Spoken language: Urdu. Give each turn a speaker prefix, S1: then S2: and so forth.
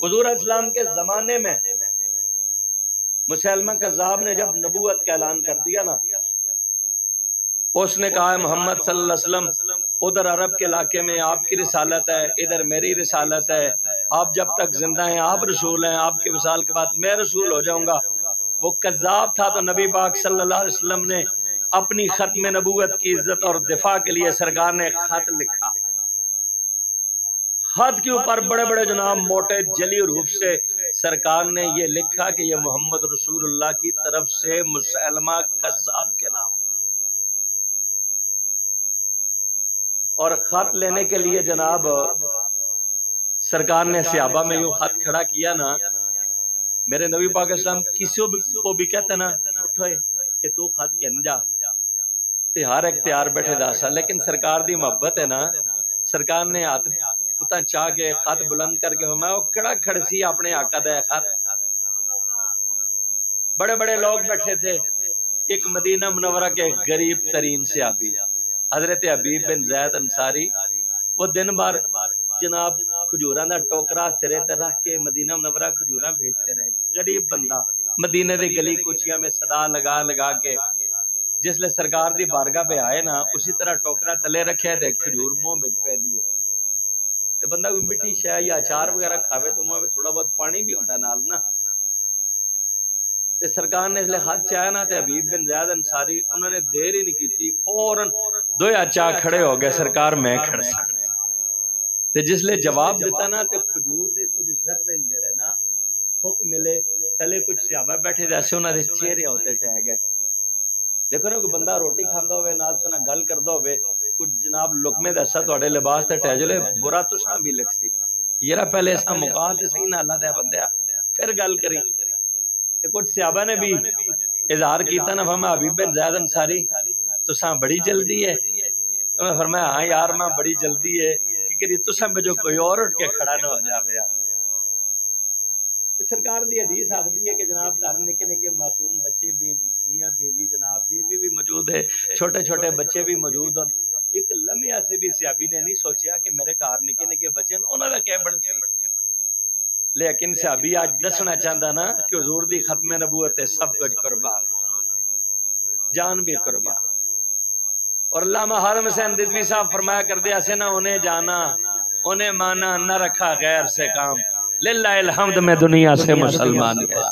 S1: حضور علیہ السلام کے زمانے میں مسیلمہ کذاب نے جب نبوت کا اعلان کر دیا نا، اس نے کہا محمد صلی اللہ علیہ وسلم ادھر عرب کے علاقے میں آپ کی رسالت ہے، ادھر میری رسالت ہے، آپ جب تک زندہ ہیں آپ رسول ہیں، آپ کے وصال کے بعد میں رسول ہو جاؤں گا۔ وہ کذاب تھا، تو نبی پاک صلی اللہ علیہ وسلم نے اپنی ختم نبوت کی عزت اور دفاع کے لیے سرکار نے خط لکھا۔ خط کے اوپر بڑے بڑے جناب موٹے جلی حروف سے سرکار نے یہ لکھا کہ یہ محمد رسول اللہ کی طرف سے مسیلمہ کذاب کے نام۔ اور خط لینے کے لیے جناب سرکار نے صحابہ میں یوں خط کھڑا کیا نا، میرے نبی پاک اسلام کسی کو بھی کہتے نا اٹھوئے کہ تو خط کہن جا تے ہر اختیار بیٹھے دا سا، لیکن سرکار دی محبت ہے نا، سرکار نے ہاتھ اتنا چاہ کے خط بلند کر کے فرمایا، وہ کڑا کھڑ سی اپنے آقا دا خط۔ بڑے بڑے لوگ بیٹھے تھے، ایک مدینہ منورہ کے غریب ترین صحابی حضرت حبیب بن زید انصاری، وہ دن بھر جناب کھجوراں دا ٹوکرا سرے تے رکھ کے مدینہ منورہ کھجوراں بھیجتے رہے۔ غریب بندہ مدینہ دی گلی کوچیاں میں صدا لگا لگا کے جس لئے سرکار دی بارگاہ پہ آئے نا، اسی طرح ٹوکرا تلے رکھے دے کھجور منہ میں پہ دیے تے بندہ کوئی مٹی شے یا اچار وغیرہ کھاوے تو منہ میں تھوڑا بہت پانی بھی ہوتا نال نا۔ تے سرکار نے اس لئے ہاتھ چاہیا نا، تے حبیب بن زید انصاری انہوں نے دیر ہی نہیں کی، فوراً دو یا چاہ کھڑے ہو گئے، سرکار میں کھڑ سا تے جس لئے جواب دیتا نا، تے کھجور دے کچھ ذرے جڑے نا تھوک ملے، تلے کچھ صحابہ بیٹھے جیسے انہوں نے چہرے ہوتے ٹہ گئے۔ دیکھو نا کوئی بندہ روٹی کھاندا ہوئے نال سنا گل کردا ہوئے، کچھ جناب لقمے دسا تواڈے لباس تے ٹہ جلے برا تساں بھی لکھسی، یرا پہلے اساں مکا تے صحیح نہ اللہ دے بندیا پھر گل کری۔ تے کچھ صحابہ نے بھی اظہار کیتا نا، فرمایا حبیب بن زید انصاری تساں بڑی جلدی ہے؟ انہوں نے فرمایا ہاں یار میں بڑی جلدی ہے کہ تساں میں جو کوئی اور اٹھ کے کھڑا نہ ہو جاوے۔ سرکار دی حدیث آخری ہے کہ جناب گھر نکے نکے معصوم بچے بھی، میاں بیوی جناب بیوی بھی موجود ہے، چھوٹے چھوٹے بچے بھی موجود ہیں۔ ایک لمحے سے بھی صحابی نے نہیں سوچیا کہ میرے گھر نکے نکے بچے انہوں نے کیا بن سی، لیکن صحابی آج دسنا چاہتا نا کہ حضور دی ختم نبوت ہے سب کچھ قربان، جان بھی قربان۔ اور علامہ حارم حسین رضوی صاحب فرمایا کرتے ایسے نہ انہیں جانا انہیں مانا نہ رکھا غیر سے کام، للہ الحمد میں دنیا سے مسلمان گیا۔